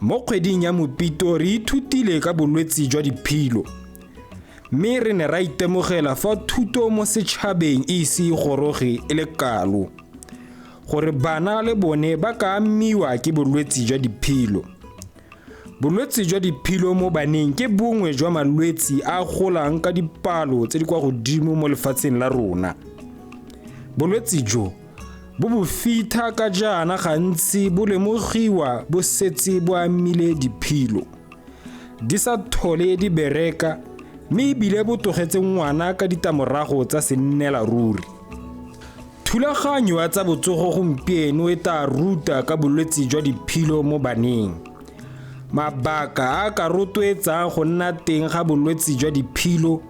Mo kgweding ya Mopito re ithutile ka bolwetse jwa diphilo. Mme re ne ra itemogela fa thuto mo setšhabeng e ise goroge e le kalo gore bana le bone ba ka amiwa ke bolwetse jwa diphilo. Bolwetse jwa diphilo mo baneng ke bongwe jwa malwetse a golang ka dipalo tse di kwa godimo mo lefatsheng la rona. Bolwetse jo bo bofitha ka jaana gantsi bo lemogiwa bo setse bo amile diphilo. Di sa thole di bereka mme ebile bo tlogetse ngwana ka ditamorago tsa sennela ruri. Thulaganyo ya tsa botsogo gompieno e tla ruta ka bolwetse jwa diphilo mo baneng. Mabaka a ka rotloetsang go nna teng ga bolwetse jwa diphilo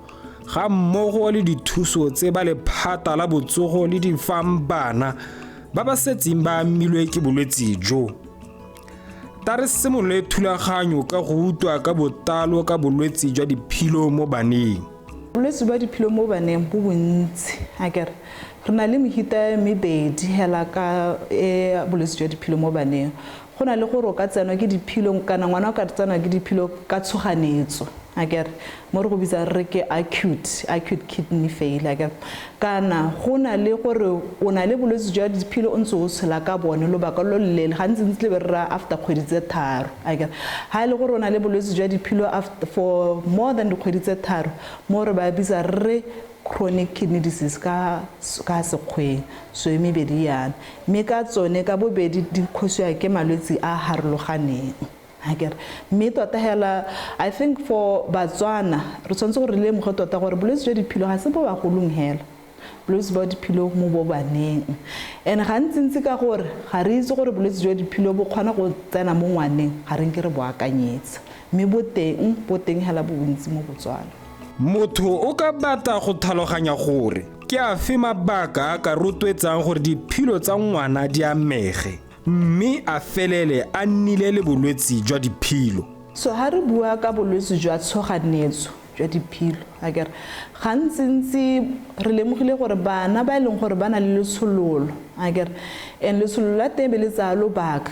ga mmogo le dithuso tse ba lephata la botsogo le di fang bana ba ba setseng ba amilwe ke bolwetse jo. Ta re simolole thulaganyo ka go utlwa ka botalo ka bolwetse jwa diphilo mo baneng. Bolwetse jwa diphilo mo baneng bo bontsi akere re na le mehita mebedi hela ka bolwetse jwa diphilo mo baneng. Go na le gore o ka tsena ke diphilo kana ngwana o ka tsena ke diphilo ka tshoganetso akere mo re go bitsa re ke acute kidney failure akere kana go na le gore o na le bolwetse jwa diphilo o ntse o tshela ka bone lobaka lo lele gantsi ntse le berra after kgwedi tse tharo akere ha ile gore o na le bolwetse jwa diphilo for more than dikgwedi tse tharo mo re ba bitsa re chronic kidney disease ka sekgweng so e mebedi yana mme ka tsone ka bobedi di khosiwa ke malwetse a harologaneng akere mme tota hela I think for Botswana re tsantse gore le mo tota gore bolwetse jwa diphilo ga se bo ba golong hela bolwetse jwa diphilo mo bo baneng and gantsi ka gore ga re itse gore bolwetse jwa diphilo bo kgona go tsena mo ngwaneng ga re nke re bo akanyetsa mme bo teng hela bo bontsi mo Botswana. Motho o ka batla go tlhaloganya gore ke a fe mabaka a ka rotloetsang gore diphilo tsa ngwana di amege mme a felele a nnile le bolwetse jwa diphilo. So ha re bua ka bolwetse jwa tshoganetso jwa diphilo akere gantsi re lemogile gore bana ba leng gore ba na le letsololo akere and letsololo la teng be le tsa lobaka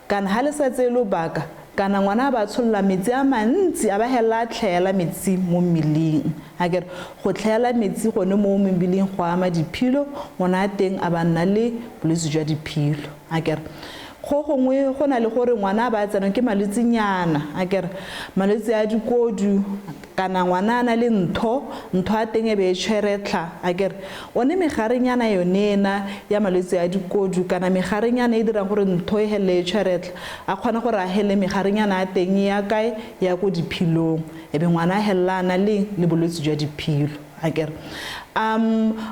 kana ha le sa tse lobaka kana ngwana ba tsholla metsi a mantsi a ba hela tlhela metsi mo mmeleng akere go tlhela metsi gone mo mmeleng go ama diphilo ngwana teng a ba nna le bolwetse jwa diphilo akere go gongwe go na le gore ngwana ba tsena ke malwetse nyana akere malwetse a dikodu kana ngwana na le ntho a teng e be tshweretla akere one megarenyana yonena ya malwetse a dikodu kana megarenyana e dira gore ntho e hele tshweretla a kgona gore a hele megarenyana a teng ya kae ya go diphilong e be ngwana helana le bolwetse jwa diphilo akere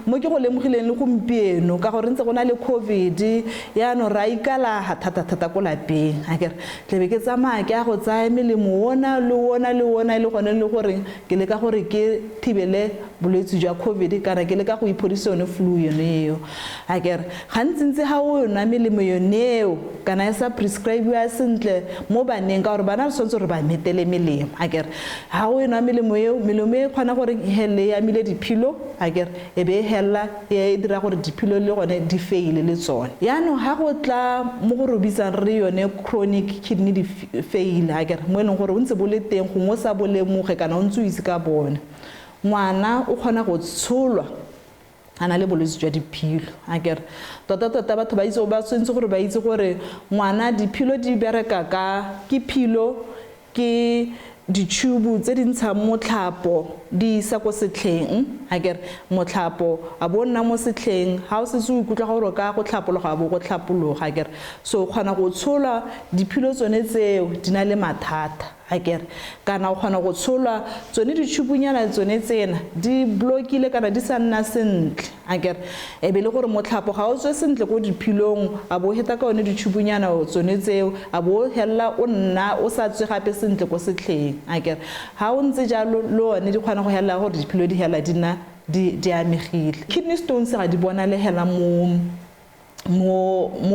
mo ke go lemogileng le gompieno ka gore ntse go na le COVID ya no ra ikala thata ko lapeng akere tlebe ke tsamaya ke a go tsaya melemo wona le gone le gore ke le ka gore ke thibele bolwetse jwa COVID kana ke le ka go iphodisa yone flu yone akere gantsi ha o nwa melemo yone kana e sa prescribe ya sentle mo baneng ka gore bana re tshwanetse re ba metele melemo akere ha o nwa melemo e kgona gore hele ya mile diphilo akere e be hela e dira gore diphilo le gone di faile le tsone yaanong ha go tla mo go robisang re yone chronic kidney failure akere mo leng gore o ntse bo le teng go mo sa bo lemoge kana o ntse o itse ka bone ngwana o kgona go tsholwa ana le bolwetse jwa diphilo akere tota batho ba itse ba tsentse gore ba itse gore ngwana diphilo di bereka ke philo ke ditšhubu tse di ntshang motlhapo di isa ko setlheng akere motlhapo a bona mo setlheng ha o se se ikutlwa gore ka go tlhapologa bo go tlhapologa akere so kgona go tshola diphilo tsone tseo di na le mathata akere kana o kgona go tshola tsone ditšhubunyana tsone tsena di blokile kana di sa nna sentle akere e be le gore motlhapo ga o tswe sentle ko diphilong a bo heta ka one ditšhubunyana tsone tseo a bo hella o nna o sa tswe gape sentle ko setlheng akere ha o ntse jalo le one di kgona go hella gore diphilo di hela di amegile. Kidney stones ga di bona le hela mo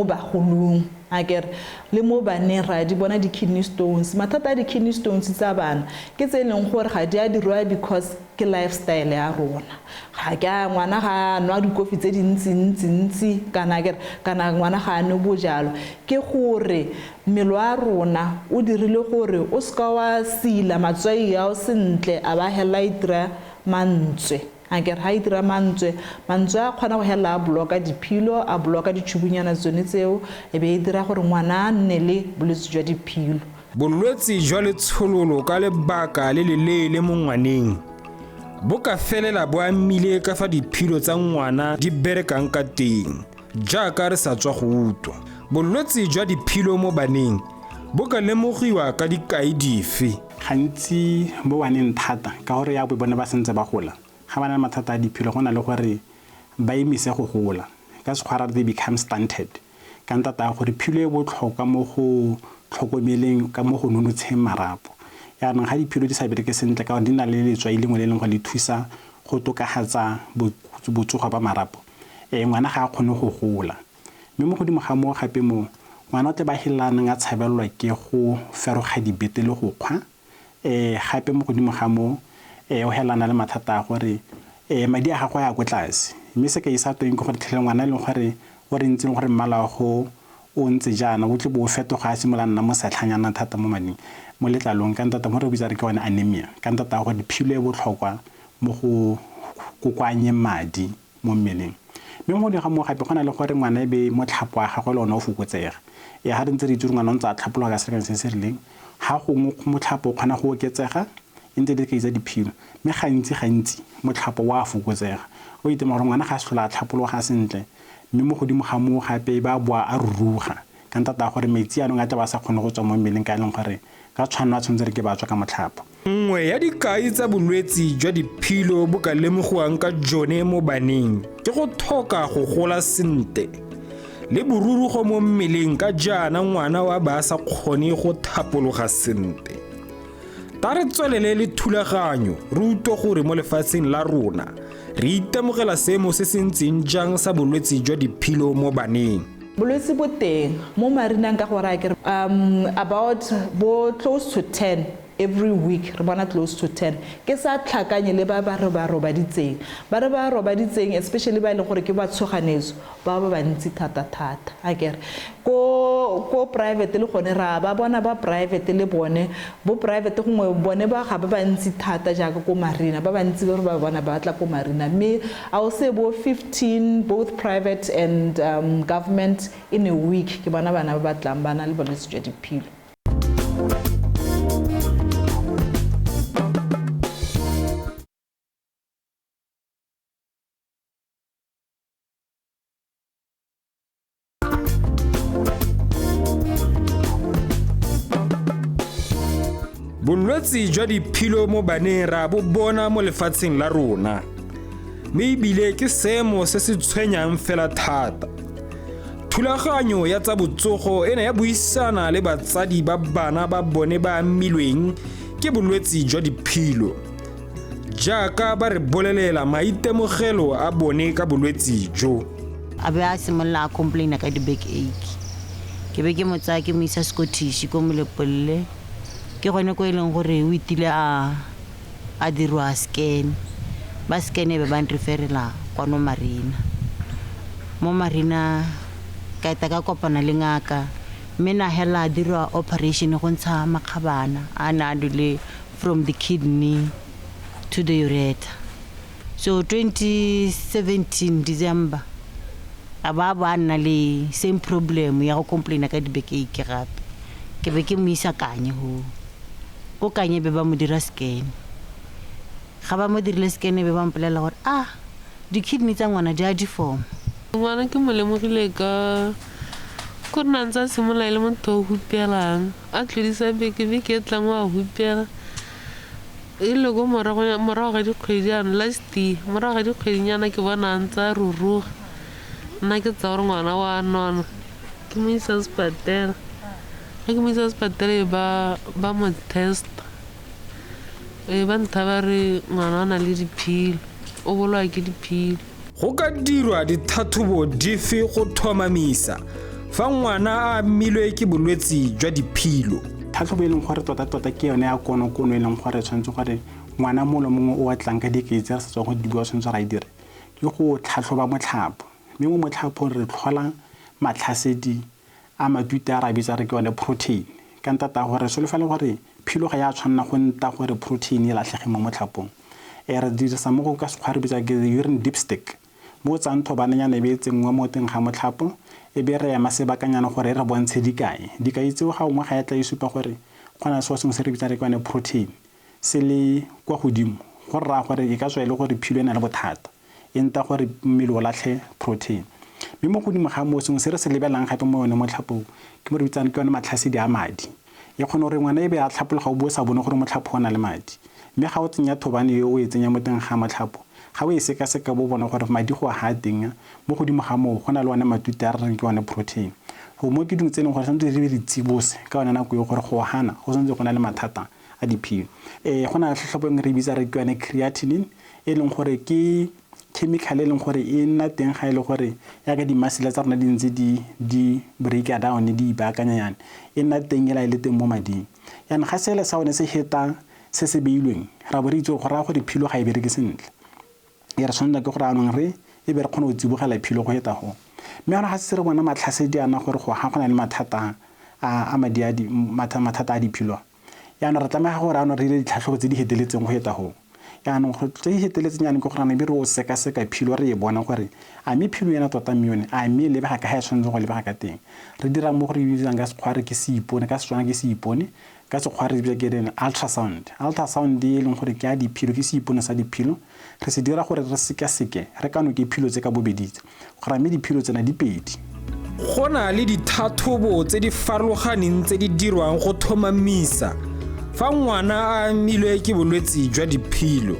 bagolong akere le mo baneng ra di bona di kidney stones mathata di kidney stones tsa bana ke tse leng gore ga di a dirwa because ke lifestyle ya rona ga ke ngwana ga nwa dikofi tse dintsi kana ngwana ga no bojalo ke gore mmele wa rona o dirile gore o ska wa sila matswai ya o sentle a ba hela itira mantswe akere ha itira mantswe a khona go hela a bloka diphilo a bloka ditšhubunyana tsone tseo e be e dira gore ngwana a nne le bolwetse jwa diphilo. Bolwetse jwa letshololo ka lebaka le leleele mo ngwaneng bo ka felela bo amile ka fa diphilo tsa ngwana di berekang ka teng jaaka re sa tswa go utwa. Bolwetse jwa diphilo mo baneng bo ka lemogiwa ka dikai dife? Gantsi mo baneng thata ka gore ya bo bona ba sentse ba gola ga bana mathata a diphilo go na le gore ba emise go gola ka sekgwara they become stunted ka ntata gore philo e botlhokwa mo go tlhokomeleng ka mo go nonotsheng marapo yaanong ga diphilo di sa bereke sentle ka gore di na le letswai lengwe le leng go le thusa go tokagatsa botsogo ba marapo ngwana ga a kgone go gola. Mme mo godimo ga mo gape mo ngwana o tle ba helanang a tshabelelwa ke go feroga dibete le go kgwa gape mo godimo ga mo o helana le mathata a gore madi a gagwe a go tlase mme se ka isa toeng ke gore tlhele ngwana e leng gore o re ntseng gore mmala wa go o ntse jaana o tle bo fetoga a simolola nna mo satlhanyana thata mo mading mo letlalong ka ntata mo re bitsa re ke yone anemia ka ntata gore diphilo e botlhokwa mo go kokoanye madi mo mmeleng. Mme mo di ga mo gape gona le gore ngwana e be mo tlhapo a gagwe le ona o fokotsega ga re ntse re itse ngwana o ntse a tlhapologa ka selekano se se rileng ga gongwe mo tlhapo o kgona go oketsega e ntse di ka itsa diphilo mme gantsi mo tlhapo wa fokotsega o itema gore ngwana ga a se tlhola a tlhapologa sentle mme mo godimo ga mo gape ba boa a ruruga ka ntata gore metsi anong a tla ba sa kgone go tswa mo mmeleng ka eleng gore ka tshwanno a tshwanetse re ke ba tswa ka motlhapo. Nngwe ya dikai tsa bolwetse jwa diphilo bo ka lemogiwang ka jone mo baneng ke go thoka go gola sentle le borurugo mo mmeleng ka jaana ngwana wa ba sa kgone go thapologa sentle. Ta re tswelele le thulaganyo re utlwe gore mo lefatsheng la rona re itemogela seemo se se ntseng jang sa bolwetse jwa diphilo mo baneng. Bolwetse bo teng mo marinang ka gore about bo close to 10 every week re bona close to 10 ke sa tlhakanye le ba re ba robaditseng especially ba ile gore ke ba tshoganetso ba bantsi thata akere ko private le gone ra ba bona ba private le bone bo private gongwe bone ba ga ba bantsi thata jaaka ko marina ba bantsi ba bona ba tla ko marina mme I will say bo 15 both private and government in a week ke bona bana ba tlang bana le bolwetse jwa diphilo. Bolwetse jwa diphilo mo baneng ra bo bona mo lefatsheng la rona mme ebile ke seemo se se tshwenyang fela thata. Thulaganyo ya tsa botsogo ena ya buisana le batsadi ba bana ba bone ba amilweng ke bolwetse jwa diphilo jaaka ba re bolelela maitemogelo a bone ka bolwetse jo. A be a simolola a complaina ka di-backache ke be ke mo tsaya ke mo isa Scottish ko Molepolle ke gone ko e leng gore o itile a dirwa scan ba scan be ba nreferela kwa no Marina mo Marina ka eta ka kopana le ngaka mme na hela dirwa operation go ntsha makgabana a na dule from the kidney to the ureter. So 2017 December aba nna le same problem ya go complaina ka di-backache gape ke be ke mo isa Kanye go Kanye be ba mo dira scan ga ba mo dirile scan be ba mpolela gore di-kidney tsa ngwana di a deform. Ngwana ke mo lemogile ka go nna ntse a simolola le motho o hupelang a tlodisa beke e tlang wa hupela e le go morago ga dikgwedi ano last year morago ga dikgwedinyana ke bona ntse a ruruga nna ke tsa gore ngwana wa nona ke mo isa sepatela ke mo isa sepatela ba mo test ba ntha ba re ngwana na le diphilo o bolwa ke diphilo. Go ka dirwa dithathobo dife go thomamisa fa ngwana a amilwe ke bolwetse jwa diphilo? Tlhatlhobo e leng gore tota ke yone ya konokono e leng gore tshwanetse gore ngwana molo mongwe o a tlang ka dikeitse a sa tswa go di bua tshwanetse ra dire ke go tlhatlhoba motlhapo mme mo motlhapong re tlhola matlhasedi a matute a re a bitsa re ke yone protein ka ntata gore solofela gore philo ga ya tshwanna go nta gore protein e latlhege mo motlhapong re dirisa mo go ka sekgwa re bitsa ke urine dipstick mo tsa ntho banenyana be tsengwe mo teng ga motlhapo e be re ema sebakanyana gore re bontshe dikai tseo ga ngwe ga ya tla isupa gore gona se se re bitsa re ke yone protein se le kwa godimo go rra gore e ka tswa ile gore philo ena le bothata e nta gore mmele o latlhe protein mme mo godimo ga mo se re se lebelang gape mo yone motlhapong ke mo re bitsang ke yone matlhasedi a madi e kgona gore ngwana e be a tlhapologa o bua sa bone gore motlhapo o na le madi mme ga o tsenya thobane yo o e tsenya mo teng ga motlhapo ga o e seka bo bona gore madi go ha teng mo godimo ga mo go na le one matute a re ke one protein go mo ke dingwe tse leng gore santse re be di tsibose ka yona nako yo gore go hana go santse go na le mathata a diphilo go na le tlhotlhopo re bitsa re ke yone creatinine e leng gore ke chemical e leng gore e nna teng ga ile gore ya ka dimasela tsa rona di ntse di break down di ipaakanya yana e nna teng ela ile teng mo mading yana ga sele sa one se heta se se beilweng ra bo re itse go ra gore philo ga e bereke sentle e re tshwanela ke gore anong re e be re kgone go tsibogela philo go heta go mme ana ga se re bona matlhasedi ana gore go ha gona le mathata a madi mathata a diphilo yana re tlamega gore ano re ile ditlhatlhobo tse di heteletseng go heta go yana go tse di heteletseng yana ke gore ana be re o seka philo re e bona gore a me philo yana tota mme a me le ba ka ha tshwanetse go le ba ka teng re dira mo gore e tsang ka sekgware ke se ipone ka setswana ke se ipone ka sekgware re ke rena ultrasound e leng gore ke a diphilo ke se ipone sa diphilo re se dira gore re seke re kano ke philo tse ka bobeditse gore me diphilo tsena di pedi gona le dithathobo tse di farologaneng tse di dirwang go thomamisa fa ngwana a milwe ke bolwetse jwa diphilo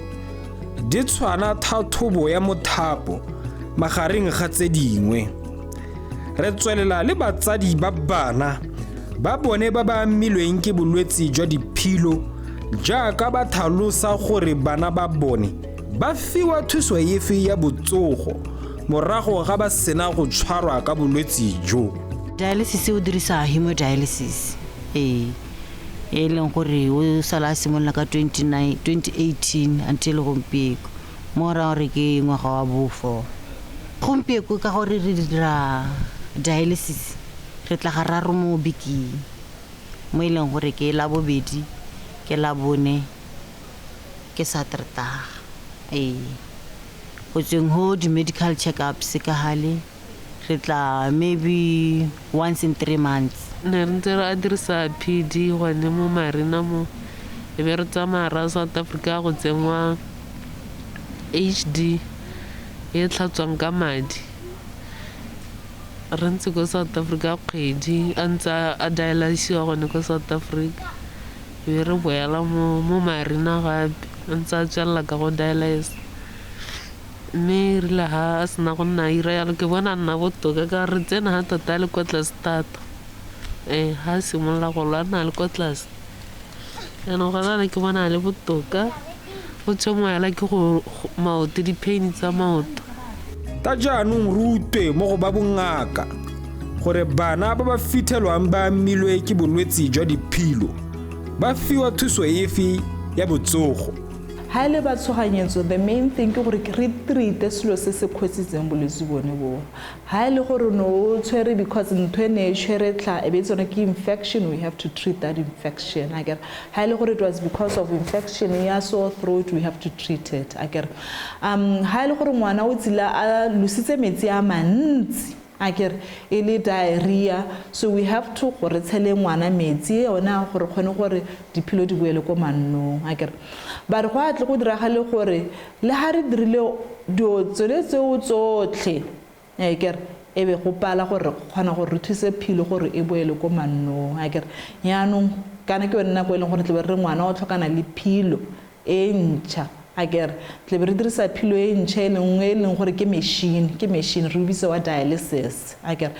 di tshwana thathobo ya mothapo magareng ga tse dingwe re tswelela le batsadi ba bana ba bone ba ba milweng ke bolwetse jwa diphilo jaaka ba tlhalosa gore bana ba bone ba fiwa thuso efe ya botsogo morago ga ba sena go tshwarwa ka bolwetse jo dialysis o dirisa hemodialysis e leng gore o sala simolola ka 2018 until gompieko mo ra gore ke ngwaga wa bo 4 gompieko ka gore re dira dialysis re tla ga raro mo beking mo e leng gore ke la bobedi ke la bone ke sa treta go tseng ho di-medical check-ups ka hale re tla maybe once in 3 months ne re ntse re a dirisa PD gone mo marina mo e be re tsamaya ra South Africa go tsenngwa HD e tlhatswang ka madi re ntse ko South Africa kgwedi a ntse a dialysiwa gone ko South Africa e be re boela mo marina gape a ntse a tswelela ka go dialyse mme re le ha a sena go nna ira yalo ke bona nna botoka ka re tsena ga tota le kwa tlase thata ha simolola go lwana le kwa tlase yana gona le ke bona le botoka go tshomoela ke go maoto di-pain tsa maoto ta jaanong rutwe mo go ba bongaka gore bana ba ba fitlhelwang ba milwe ke bolwetse jwa diphilo ba fiwa thuso efe ya botsogo ha ile ba tshoganyetso the main thing ke gore re treat selo se se kgotsitseng bolwetse bone bo ha ile gore no tshwere because ntwe ne tshwere tla e be tsona ke infection we have to treat that infection again ha ile gore it was because of infection ya sore throat we have to treat it again ha ile gore ngwana o tsila a lusitse metsi a mantsi akere ile diarrhea so we have to gore tshele ngwana metsi ona gore khone gore diphilo di boele ko mannong akere ba re go a tle go diragale gore le ha re dirile dio tsoletse o tsotlhe akere e be go pala gore khona gore re thuse philo gore e boele ko mannong akere yaanong kana ke wena go ile gore tle re ngwana o tlhokana le philo e ntšha akere tle re dirisa philo e ntšha e leng gore ke machine re bitsa wa dialysis akere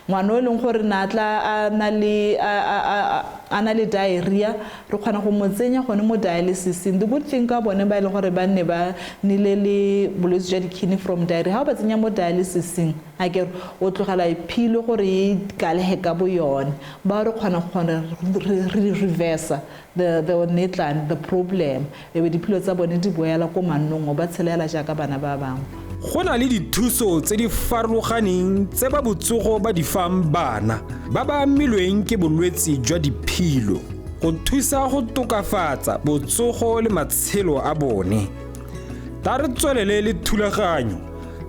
ngwana o leng gore na tla ana le diarrhea re kgona go mo tsenya gone mo dialysis the good thing ka bone ba ile gore ba nne ba nile le bolwetse jwa dikidney from diarrhea ha ba tsenya mo dialysis akere o tlogela philo gore e kalege ka bo yone ba re kgona re reverse the netline the problem e be diphilo tsa bone di boela ko mannong ba tshelela jaaka bana ba bangwe go na le dithuso tse di farologaneng tse ba botsogo ba di fang bana ba ba amilweng ke bolwetse jwa diphilo go thusa go tokafatsa botsogo le matshelo a bone. Ta re tswelele le thulaganyo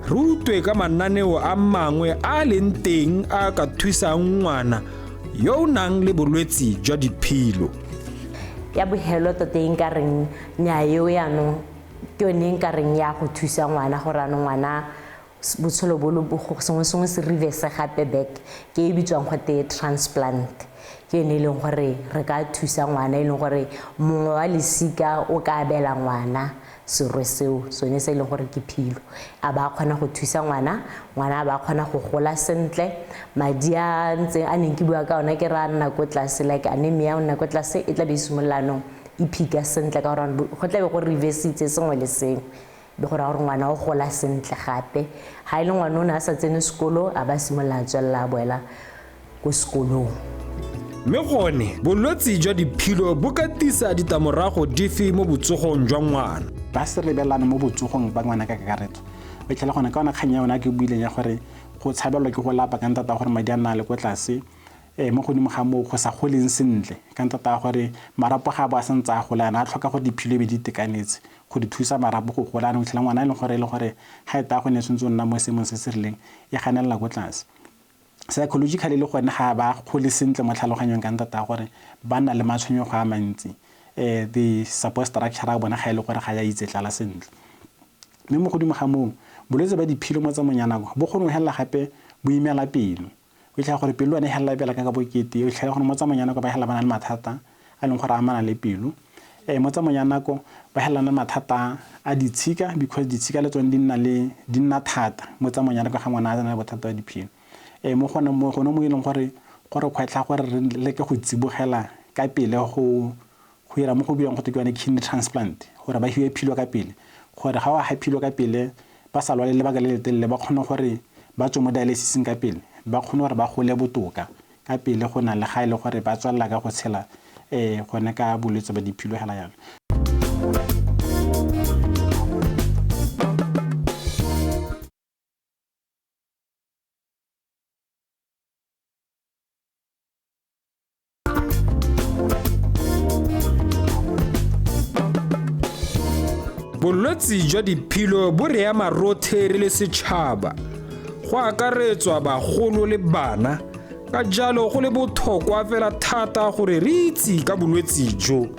re utwe ka mananeo a mangwe a leng teng a ka thusang ngwana yo o nang le bolwetse jwa diphilo. Ya bohelo toteng ka reng nya yo yaanong ke yone nka reng ya go thusa ngwana gore ngwana botshelo bo lo sengwe se reverse gape back ke e bitswang gote transplant ke yone e leng gore re ka thusa ngwana e leng gore mongwe wa lesika o ka abela ngwana serwe seo sone se e leng gore ke philo a ba kgona go thusa ngwana a ba kgona go gola sentle madi a ntse a neng ke bua ka ona ke ra nna ko tlase like anemia o nna ko tlase e tla be simolano e phika sentle ka gore go tla be go reversitse sengwe le sengwe be gore ngwana o gola sentle gape ha ile ngwana o ne a sa tsene sekolo a ba simolla tswella boela ko sekolong. Mme gone bolwetse jwa diphilo bo ka tisa ditamorago dife mo botsogong jwa ngwana. Ba se rebelana mo botsogong ba ngwana ka kakaretso o tlhela gona ka ona kganya yona ke buile ya gore go tshabelwa ke go lapa ka ntata gore madi a nna le ko tlase mo godimo ga mo go sa goleng sentle ka ntata gore marapo ga ba sentse a golana a tlhoka gore diphilo be di tekanetse go di thusa marapo go golana o tlhela ngwana e leng gore ga eta go ne sentse o nna mo semong se se rileng e ganela go tlase. Psychologically le gone ga ba gole sentle mo tlhaloganyong ka ntata gore ba nna le matshwenyego a mantsi the support structure a bona ga ile gore ga ya itse tlala sentle. Mme mo godimo ga mo bolwetse ba diphilo mo tsamayong ya nako bo kgone go hella gape bo imela pelo o tlha gore pelo ene hella bela ka bokete o tlha gore mo tsamayong ya nako ba hella bana le mathata a leng gore a amana le pelo mo tsamayong ya nako ba hella na mathata a ditshika because ditshika le tsone di nna thata mo tsamayong ya nako ga ngwana a tsena le bothata ba diphilo mo gona mo ileng gore kgwetlha gore re leke go tsibogela ka pele go ira mo go biang go te ke kidney transplant gore ba hiwe philo ka pele gore ga wa ha philo ka pele ba sa lwa le lebaka le letelle ba kgone gore ba tswe mo dialysis ka pele ba kgone gore ba gole botoka ka pele go na le ga ile gore ba tswalla ka go tshela gone ka bolwetse ba diphilo hela yana. Bolwetse jwa diphilo bo re ama rotlhe re le setšhaba go akaretswa bagolo le bana ka jalo go le botlhokwa fela thata gore re itse ka bolwetse jo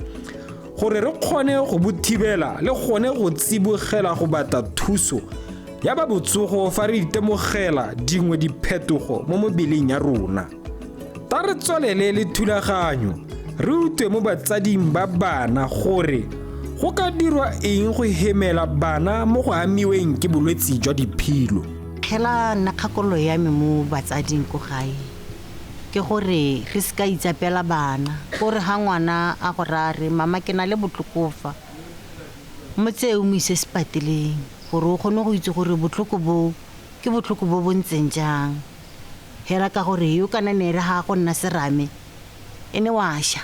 gore re kgone go bo thibela le gone go tsibogela go batla thuso ya ba botsogo fa re itemogela dingwe diphetogo mo mebeleng ya rona. Ta re tswelele le thulaganyo re utwe mo batsading ba bana gore go ka dirwa eng go hemela bana mo go amiweng ke bolwetse jwa diphilo. Hela nna kgakolo ya me mo batsading ko gae ke gore re ska itsapela bana gore ha ngwana a go rare mama ke na le botlokofa motse o mo ise sepateleng gore o kgone go itse gore botloko bo ke botloko bo bontseng jang hela ka gore yo kana ne re ha go nna serame ene wa sha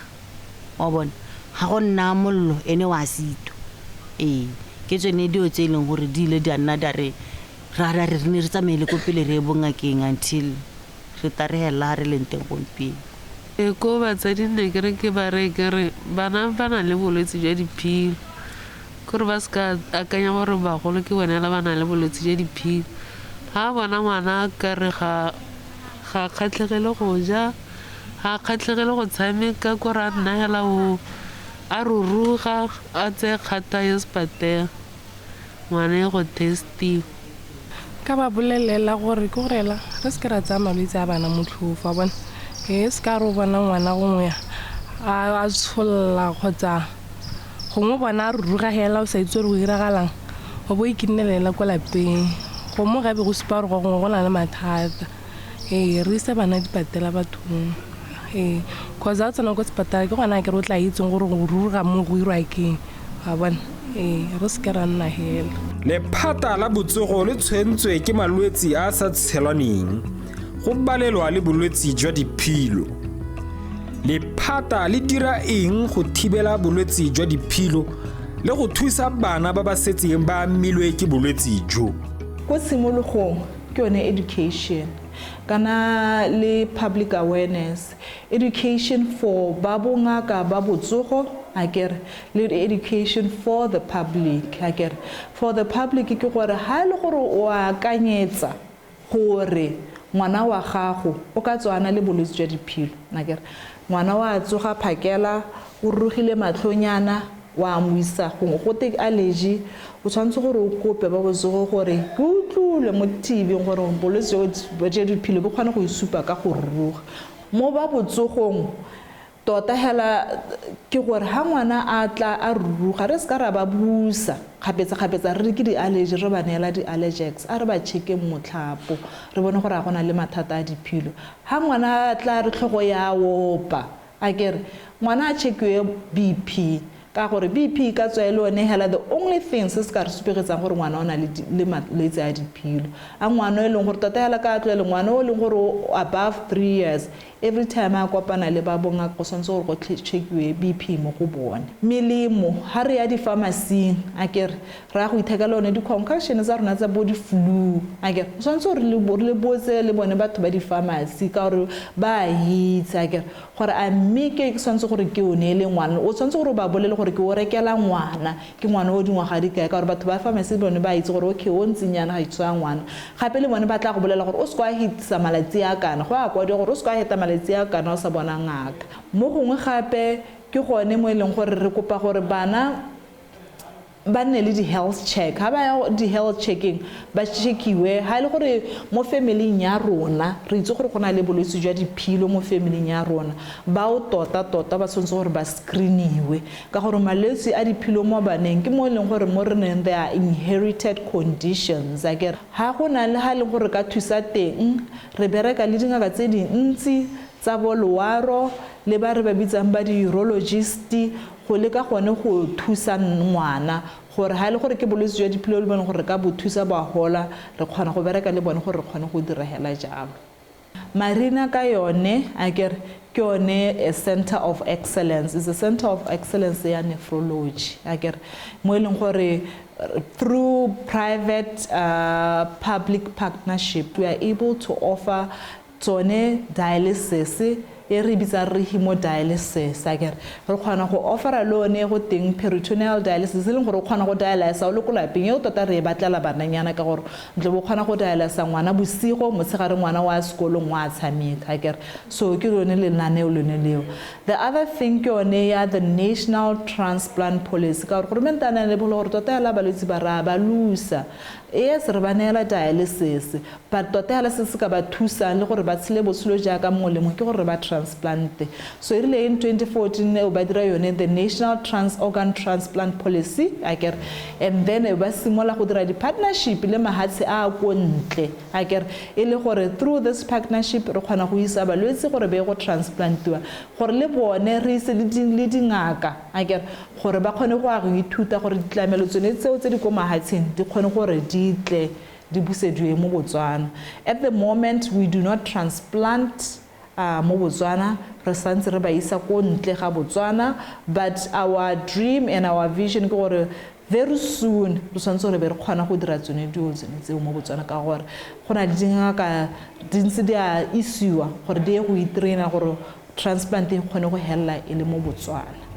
wa bona ga go nna mollo ene wa sito ke tsone dio tse leng gore di ile di nna da re ra re ne re tsamaile ko pele re bongakeng until re tarehela re leng teng gompieno. Ko batsadi ne ke re ke ba re ke re bana ba na le bolwetse jwa diphilo gore ba ska akanya gore bagolo ke bona ba na le bolwetse jwa diphilo ha bona ngwana ka re ga kgatlhegele go ja ga kgatlhegele go tshameka ko ra nna hela o a ruruga a tse kgata ya sepatela ngwana go testiwa ka ba bolelela gore ke gorela re se ke ra tsaya malwetse a bana motlhofa bona ke se ka re bona ngwana gongwe a tsholola kgotsa gongwe bona a ruruga hela o sa itse gore go iragalang go bo ikinelela ko lapeng go mo gabe go supa gore gongwe go na le mathata re ise bana dipatela bathong cause a tsena ko sepatala ke gona ke re o tla itseng gore go ruruga mo go irwa keng a bona re se ke ra nna hela. Lephata la botsogo le tshwentswe ke malwetse a sa tshelwaneng go balelwa le bolwetse jwa diphilo. Lephata le dira eng go thibela bolwetse jwa diphilo le go thusa bana ba ba setseng ba amilwe ke bolwetse jo? ko tshimologong ke yone education kana le public awareness, education for ba bongaka ba botsogo akere le education for the public akere for the public ke gore ha le gore o akanyetsa gore ngwana wa gago o ka tswana le bolwetse jwa diphilo akere ngwana wa tsoga phakela o rugile matlhonyana wa moisa go te allergy o tshwantse gore o kope ba botsogo gore ke utlwile mo TV gore bolwetse jwa diphilo bo kgona go isupa ka go ruga mo ba botsogong tota hela ke gore ha ngwana a tla a ruga re ska ra ba busa kgapetsa re ke di allergy re ba neela di allergex a re ba checke motlhapo re bone gore a gona le mathata a diphilo ha ngwana a tla re tlhogo ya opa akere ngwana a checkiwe BP ka gore BP ka tswa ile one hela the only thing se se ka re supegetsang gore ngwana o na le malwetse a diphilo a ngwana e leng gore tota hela ka tlwele ngwana o leng gore above 3 years every time a kopana le ba bonga go santse gore go checkiwe BP mo go bone melemo ha re ya di pharmacy akere ra go ithekela one di concussions tsa rona tsa body flu akere o santse gore le botse le bone batho ba di pharmacy ka gore ba hitse akere gore a mmeke ke santse gore ke o ne le ngwana o santse gore ba bolele gore ke o rekela ngwana ke ngwana o dingwaga di kae ka gore batho ba pharmacy bone ba itse gore okay o ntsenyana ga itse ngwana gape le bone ba tla go bolela gore o se kwa hitsa malatsi a kana go a kwa di gore o se kwa heta malatsi a kana o sa bona ngaka mo gongwe gape ke gone mo eleng gore re kopa gore bana ba nne le di health check ha ba ya di health checking ba checkiwe ha ile gore mo family ya rona re itse gore gona le bolwetse jwa diphilo mo family ya rona ba o tota ba tshwanetse gore ba screeniwe ka gore malwetse a diphilo mo baneng ke mo leng gore mo re neng they are inherited conditions akere ha gona le ha le gore ka thusa teng re bereka le dingaka tse dintsi tsa bolwaro le ba re ba bitsang ba di urologist go le ka gone go thusa ngwana gore ha ile gore ke bolwetse jwa diphilo le bone gore ka bo thusa ba hola re kgona go bereka le bone gore re kgone go dira hela jalo marina ka yone akere ke yone a center of excellence is a center of excellence ya nephrology akere mo eleng gore through private public partnership we are able to offer tsone dialysis e re bitsa re hemodialysis akere re kgona go offera lone go teng peritoneal dialysis le gore o kgona go dialysa o le ko lapeng e o tota re batlela bananyana ka gore ntle bo kgona go dialysa ngwana bosigo motshegare ngwana wa sekolo ngwa tshameka akere so ke lone le nane o lone leo the other thing ke yone ya the national transplant policy ka gore mentana le bolo gore tota la balwetse ba ra ba lusa yes re ba neela dialysis but tota dialysis ka ba thusa le gore ba tshile botshelo jaaka molemo ke gore ba transplant so ile in 2014 o ba dira yone the national organ transplant policy akere and then ba simola go dira di partnership le mahatse a go ntle akere ile gore through this partnership re kgona go isa balwetse gore be go transplantiwa gore le bone re ise le dingaka akere gore ba kgone go a go ithuta gore ditlamelo tsone tseo tse di go mahatseng di kgone gore ditle di busedwe mo Botswana at the moment we do not transplant mo Botswana re santse re ba isa go ntle ga Botswana but our dream and our vision ke gore very soon re santse re be re kgona go dira tsone dio tseo mo Botswana ka gore gona le dingaka dintse di a isiwa gore di go itraina gore transplant e kgone go hella ile mo Botswana